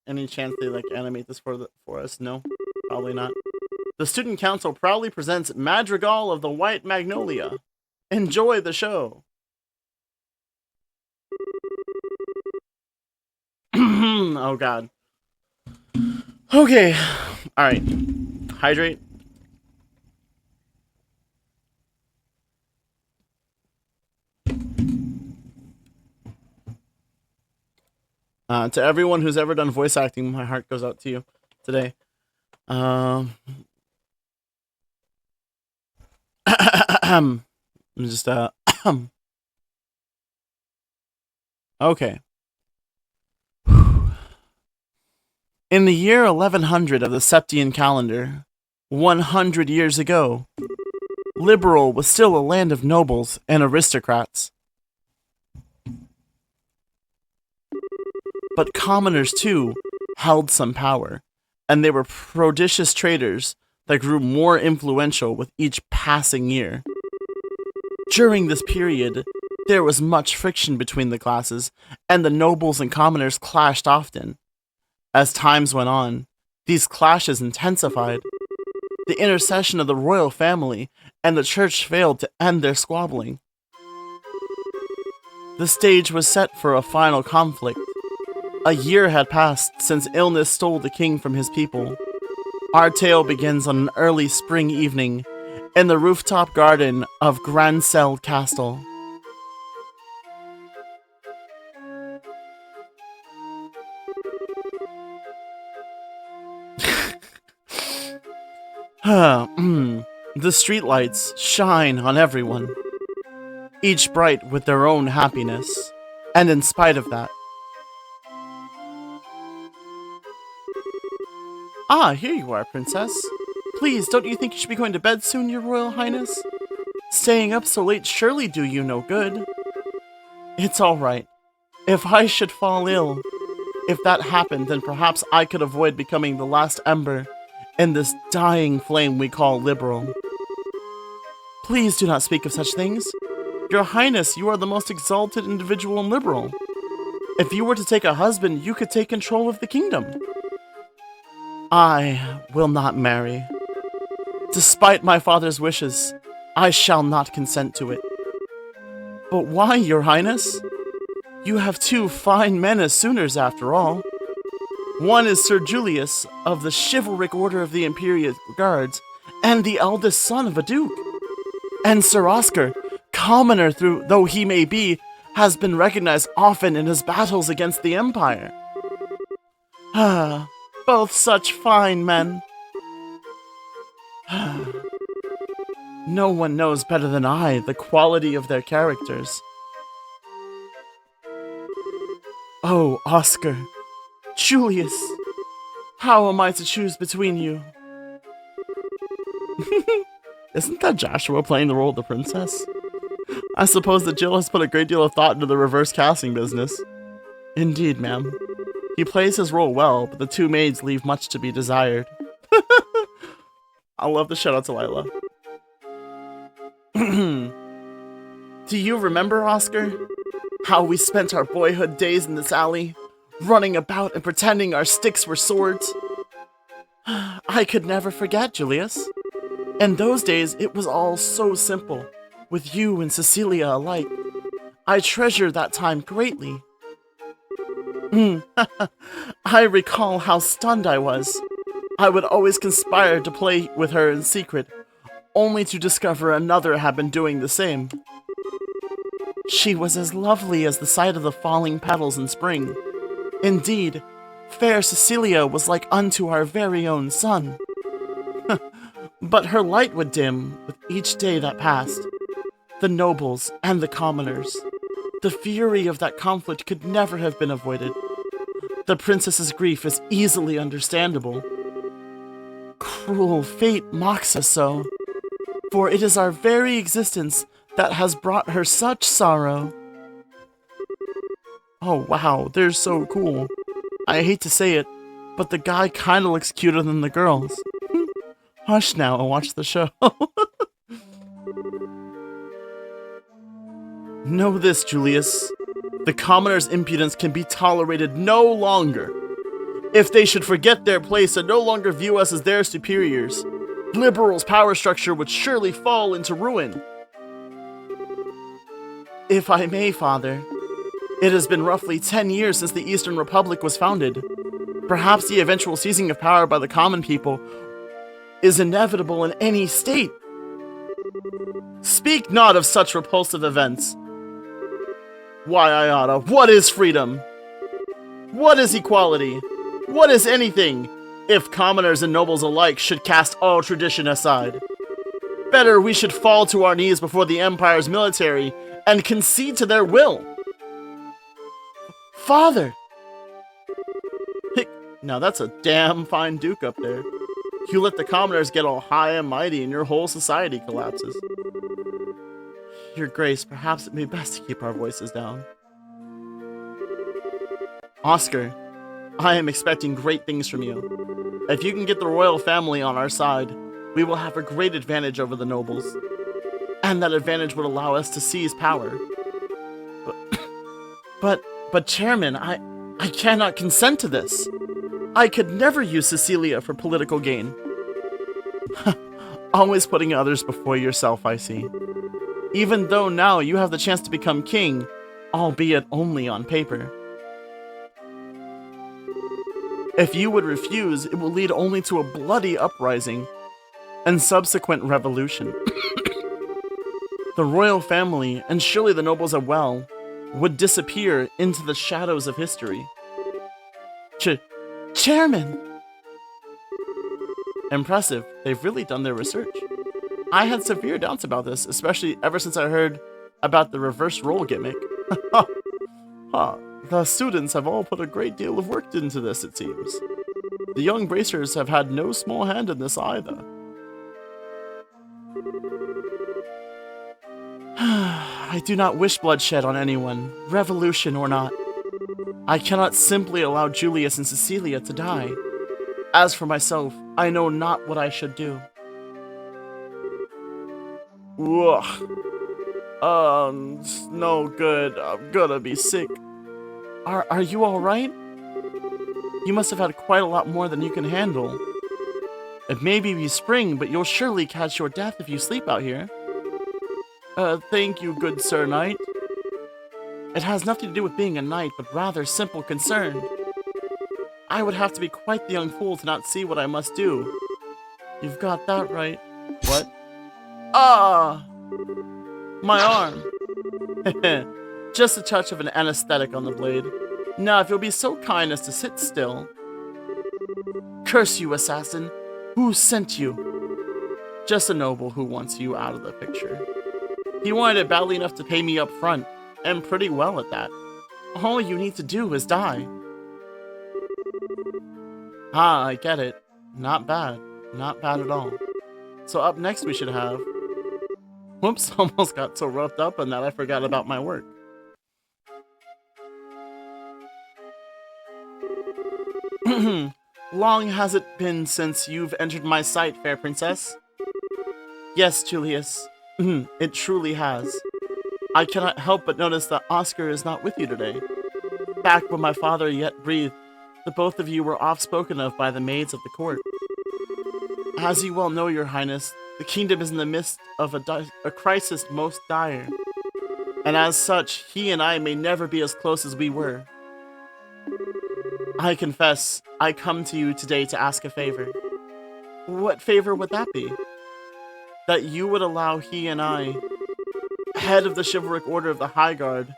Any chance they like animate this for us? No, probably not. The student council proudly presents Madrigal of the White Magnolia. Enjoy the show. Oh god. Okay. All right. Hydrate. To everyone who's ever done voice acting, my heart goes out to you today. Just okay. In the year 1100 of the Septian calendar, 100 years ago, Liberal was still a land of nobles and aristocrats. But commoners, too, held some power, and they were prodigious traders that grew more influential with each passing year. During this period, there was much friction between the classes, and the nobles and commoners clashed often. As times went on, these clashes intensified. The intercession of the royal family and the church failed to end their squabbling. The stage was set for a final conflict. A year had passed since illness stole the king from his people. Our tale begins on an early spring evening in the rooftop garden of Grancel Castle. The streetlights shine on everyone, each bright with their own happiness, and in spite of that. Ah, here you are, Princess. Please, don't you think you should be going to bed soon, Your Royal Highness? Staying up so late surely do you no good. It's all right. If I should fall ill, if that happened, then perhaps I could avoid becoming the last ember in this dying flame we call Liberal. Please do not speak of such things. Your Highness, you are the most exalted individual in Liberal. If you were to take a husband, you could take control of the kingdom. I will not marry. Despite my father's wishes, I shall not consent to it. But why, Your Highness? You have two fine men as suitors, after all. One is Sir Julius, of the chivalric order of the Imperial Guards, and the eldest son of a duke. And Sir Oscar, commoner though he may be, has been recognized often in his battles against the Empire. Ah, both such fine men. No one knows better than I the quality of their characters. Oh, Oscar, Julius, how am I to choose between you? Isn't that Joshua playing the role of the princess? I suppose that Jill has put a great deal of thought into the reverse casting business. Indeed, ma'am. He plays his role well, but the two maids leave much to be desired. I love the shout out to Lila. Do you remember, Oscar? How we spent our boyhood days in this alley, running about and pretending our sticks were swords? I could never forget, Julius. In those days, it was all so simple, with you and Cecilia alike. I treasure that time greatly. I recall how stunned I was. I would always conspire to play with her in secret, only to discover another had been doing the same. She was as lovely as the sight of the falling petals in spring. Indeed, fair Cecilia was like unto our very own sun. But her light would dim with each day that passed. The nobles and the commoners. The fury of that conflict could never have been avoided. The princess's grief is easily understandable. Cruel fate mocks us so, for it is our very existence that has brought her such sorrow. Oh wow, they're so cool. I hate to say it, but the guy kinda looks cuter than the girls. Hush now and watch the show. Know this, Julius. The commoner's impudence can be tolerated no longer. If they should forget their place and no longer view us as their superiors, liberals' power structure would surely fall into ruin. If I may, Father, it has been roughly 10 years since the Eastern Republic was founded. Perhaps the eventual seizing of power by the common people is inevitable in any state. Speak not of such repulsive events. Why, Ayata, what is freedom? What is equality? What is anything, if commoners and nobles alike should cast all tradition aside? Better we should fall to our knees before the Empire's military and concede to their will. Father! Now that's a damn fine duke up there. You let the commoners get all high and mighty and your whole society collapses. Your Grace, perhaps it may be best to keep our voices down. Oscar, I am expecting great things from you. If you can get the royal family on our side, we will have a great advantage over the nobles. And that advantage would allow us to seize power. But Chairman, I cannot consent to this. I could never use Cecilia for political gain. Always putting others before yourself, I see. Even though now you have the chance to become king, albeit only on paper. If you would refuse, it will lead only to a bloody uprising and subsequent revolution. The royal family, and surely the nobles as well, would disappear into the shadows of history. Chairman! Impressive. They've really done their research. I had severe doubts about this, especially ever since I heard about the reverse role gimmick. The students have all put a great deal of work into this, it seems. The young bracers have had no small hand in this either. I do not wish bloodshed on anyone, revolution or not. I cannot simply allow Julius and Cecilia to die. As for myself, I know not what I should do. Ugh. It's no good. I'm gonna be sick. Are you alright? You must have had quite a lot more than you can handle. It may be spring, but you'll surely catch your death if you sleep out here. Thank you, good Sir Knight. It has nothing to do with being a knight, but rather simple concern. I would have to be quite the young fool to not see what I must do. You've got that right. What? Ah! My arm. Just a touch of an anesthetic on the blade. Now, if you'll be so kind as to sit still. Curse you, assassin! Who sent you? Just a noble who wants you out of the picture. He wanted it badly enough to pay me up front, and pretty well at that. All you need to do is die. Ah, I get it. Not bad. Not bad at all. So up next we should have... Whoops, almost got so roughed up on that I forgot about my work. Long has it been since you've entered my sight, fair princess? Yes, Julius. It truly has. I cannot help but notice that Oscar is not with you today. Back when my father yet breathed, the both of you were oft spoken of by the maids of the court. As you well know, your highness, the kingdom is in the midst of a crisis most dire. And as such, he and I may never be as close as we were. I confess, I come to you today to ask a favor. What favor would that be? That you would allow he and I, head of the chivalric order of the High Guard,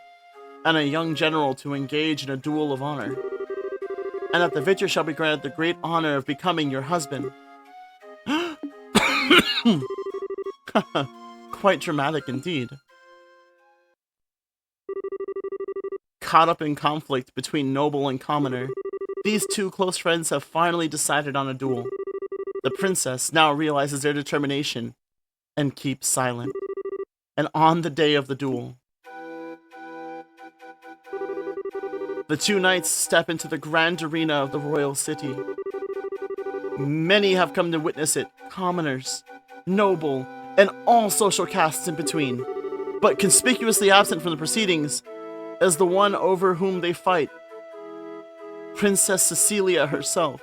and a young general to engage in a duel of honor. And that the victor shall be granted the great honor of becoming your husband. Quite dramatic indeed. Caught up in conflict between noble and commoner, these two close friends have finally decided on a duel. The princess now realizes their determination and keeps silent. And on the day of the duel, the two knights step into the grand arena of the royal city. Many have come to witness it, commoners, noble, and all social castes in between. But conspicuously absent from the proceedings is the one over whom they fight. Princess Cecilia herself.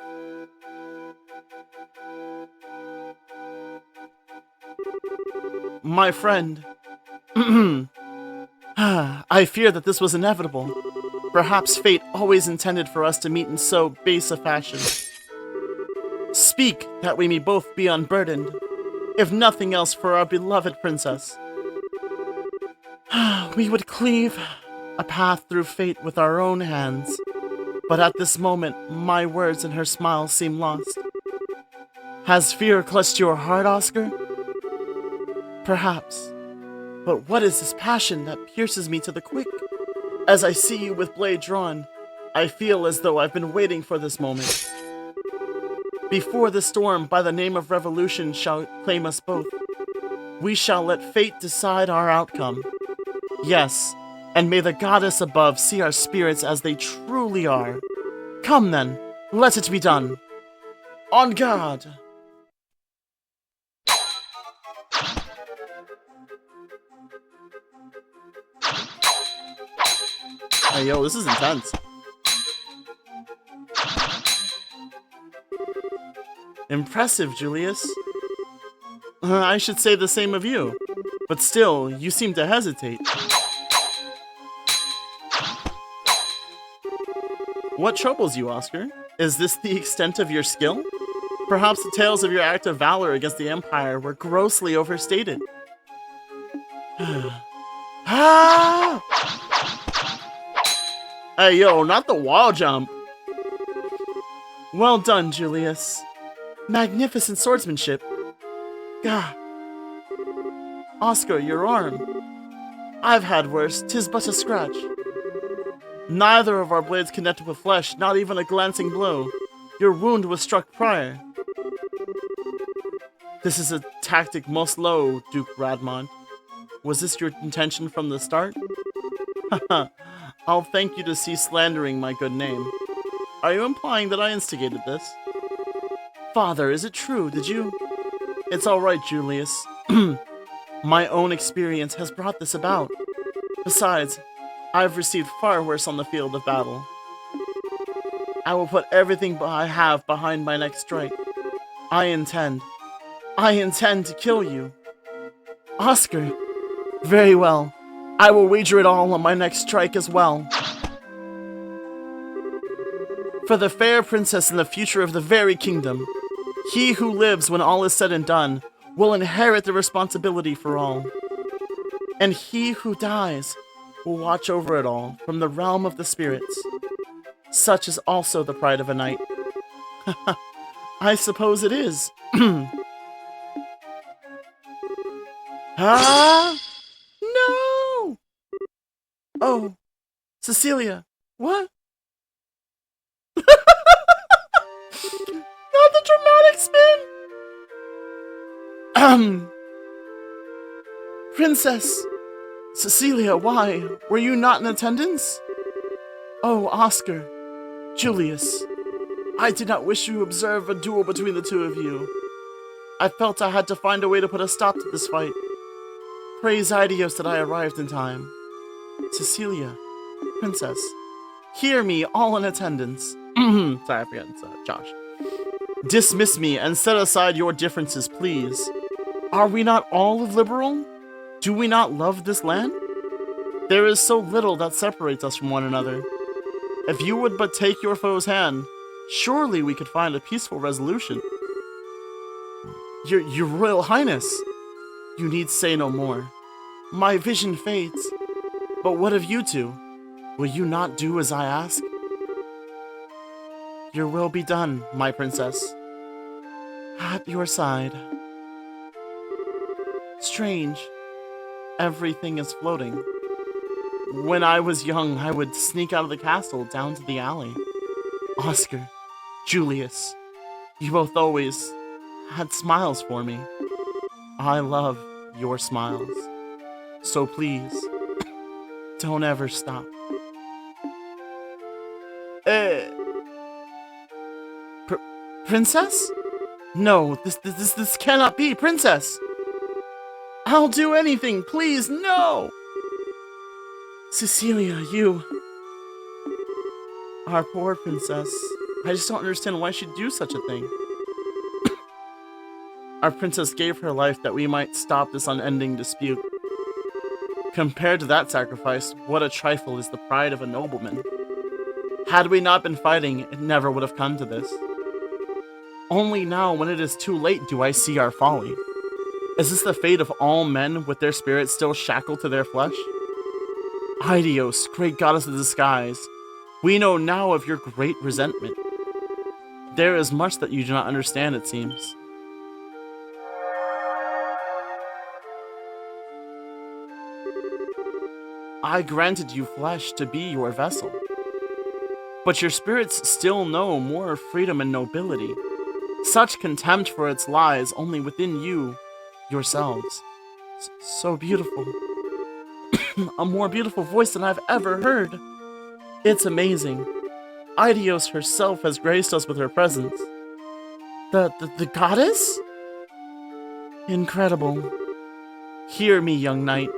My friend, I fear that this was inevitable. Perhaps fate always intended for us to meet in so base a fashion. Speak, that we may both be unburdened, if nothing else for our beloved princess. We would cleave a path through fate with our own hands, but at this moment, my words and her smile seem lost. Has fear clutched your heart, Oscar? Perhaps. But what is this passion that pierces me to the quick? As I see you with blade drawn, I feel as though I've been waiting for this moment. Before the storm by the name of revolution shall claim us both, we shall let fate decide our outcome. Yes, and may the goddess above see our spirits as they truly are. Come then, let it be done. On guard! Hey yo, this is intense. Impressive, Julius. I should say the same of you. But still, you seem to hesitate. What troubles you, Oscar? Is this the extent of your skill? Perhaps the tales of your act of valor against the Empire were grossly overstated. Ah! Hey yo, not the wall jump! Well done, Julius. Magnificent swordsmanship. Gah. Oscar, your arm. I've had worse, 'tis but a scratch. Neither of our blades connected with flesh, not even a glancing blow. Your wound was struck prior. This is a tactic most low, Duke Radmont. Was this your intention from the start? Haha, I'll thank you to cease slandering my good name. Are you implying that I instigated this? Father, is it true? Did you? It's alright, Julius. My own experience has brought this about. Besides, I've received far worse on the field of battle. I will put everything I have behind my next strike. I intend to kill you. Oscar! Very well. I will wager it all on my next strike as well. For the fair princess and the future of the very kingdom, he who lives when all is said and done will inherit the responsibility for all. And he who dies will watch over it all from the realm of the spirits. Such is also the pride of a knight. I suppose it is. Ah! No! Oh, Cecilia, what? Not the dramatic spin! Princess! Cecilia, why? Were you not in attendance? Oh, Oscar. Julius. I did not wish to observe a duel between the two of you. I felt I had to find a way to put a stop to this fight. Praise Idios that I arrived in time. Cecilia. Princess. Hear me, all in attendance. Sorry, I forgot, it's Josh. Dismiss me and set aside your differences, please. Are we not all liberal? Do we not love this land? There is so little that separates us from one another. If you would but take your foe's hand, surely we could find a peaceful resolution. Your Royal Highness, you need say no more. My vision fades. But what of you two? Will you not do as I ask? Your will be done, my princess. At your side. Strange. Everything is floating. When I was young, I would sneak out of the castle down to the alley. Oscar, Julius, you both always had smiles for me. I love your smiles. So please, don't ever stop. Princess? No, this cannot be, Princess! I'll do anything, please, no! Cecilia, Our poor princess. I just don't understand why she'd do such a thing. Our princess gave her life that we might stop this unending dispute. Compared to that sacrifice, what a trifle is the pride of a nobleman. Had we not been fighting, it never would have come to this. Only now, when it is too late, do I see our folly. Is this the fate of all men with their spirits still shackled to their flesh? Aidios, great goddess of the skies, we know now of your great resentment. There is much that you do not understand, it seems. I granted you flesh to be your vessel, but your spirits still know more freedom and nobility. Such contempt for its lies only within you, yourselves. So beautiful. A more beautiful voice than I've ever heard. It's amazing. Aidios herself has graced us with her presence. The goddess? Incredible. Hear me, young knight.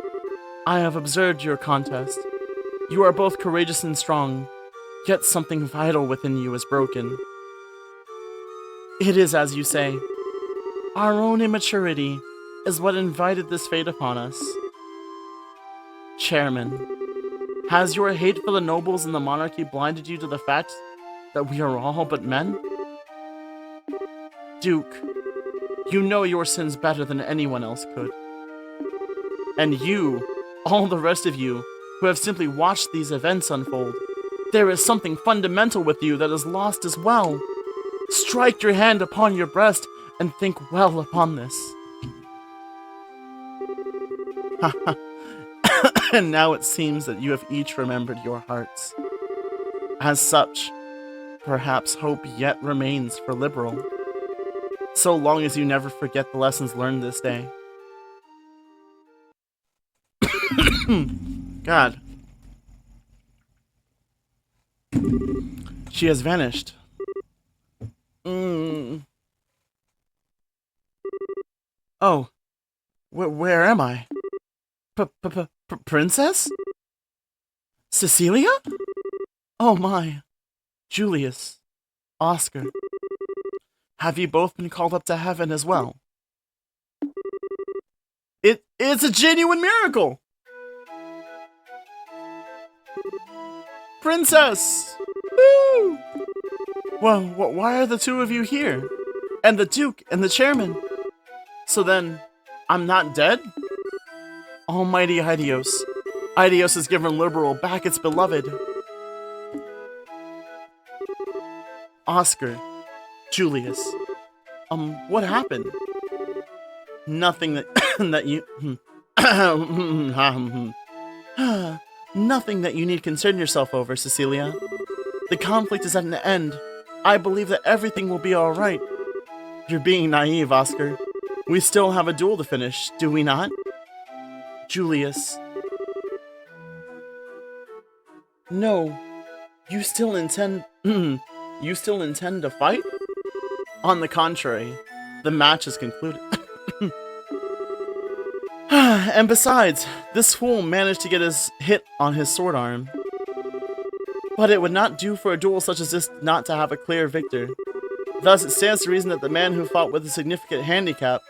I have observed your contest. You are both courageous and strong, yet something vital within you is broken. It is as you say. Our own immaturity is what invited this fate upon us. Chairman, has your hate for the nobles and the monarchy blinded you to the fact that we are all but men? Duke, you know your sins better than anyone else could. And you, all the rest of you, who have simply watched these events unfold, there is something fundamental with you that is lost as well. Strike your hand upon your breast and think well upon this. And now it seems that you have each remembered your hearts. As such, perhaps hope yet remains for Liberal, so long as you never forget the lessons learned this day. God. She has vanished. Oh. Where am I? Princess? Cecilia? Oh my. Julius. Oscar. Have you both been called up to heaven as well? It's a genuine miracle! Princess! Woo! Well, why are the two of you here? And the Duke and the Chairman? So then, I'm not dead? Almighty Aidios. Aidios has given Liberal back its beloved. Oscar. Julius. What happened? Nothing that that you nothing that you need concern yourself over, Cecilia. The conflict is at an end. I believe that everything will be alright. You're being naive, Oscar. We still have a duel to finish, do we not? Julius. No. You still intend to fight? On the contrary, the match is concluded. And besides, this fool managed to get his hit on his sword arm. But it would not do for a duel such as this not to have a clear victor. Thus, it stands to reason that the man who fought with a significant handicap,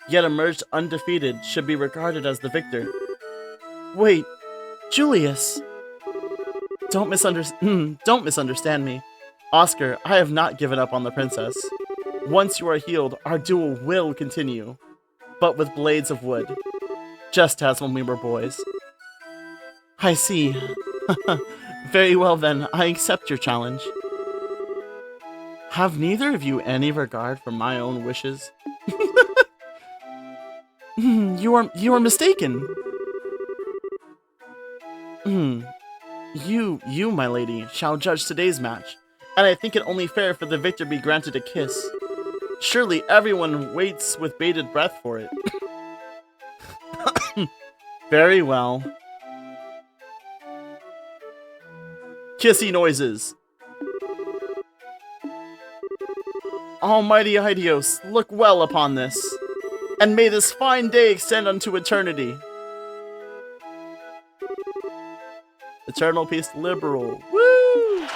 yet emerged undefeated, should be regarded as the victor. Wait, Julius! Don't misunderstand me. Oscar, I have not given up on the princess. Once you are healed, our duel will continue, but with blades of wood, just as when we were boys. I see. Very well then, I accept your challenge. Have neither of you any regard for my own wishes? You are mistaken. You, my lady, shall judge today's match, and I think it only fair for the victor be granted a kiss. Surely everyone waits with bated breath for it. Very well. Kissy noises. Almighty Aidios, look well upon this, and may this fine day extend unto eternity. Eternal peace, Liberal. Woo!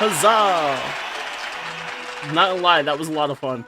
Huzzah! Not gonna lie, that was a lot of fun.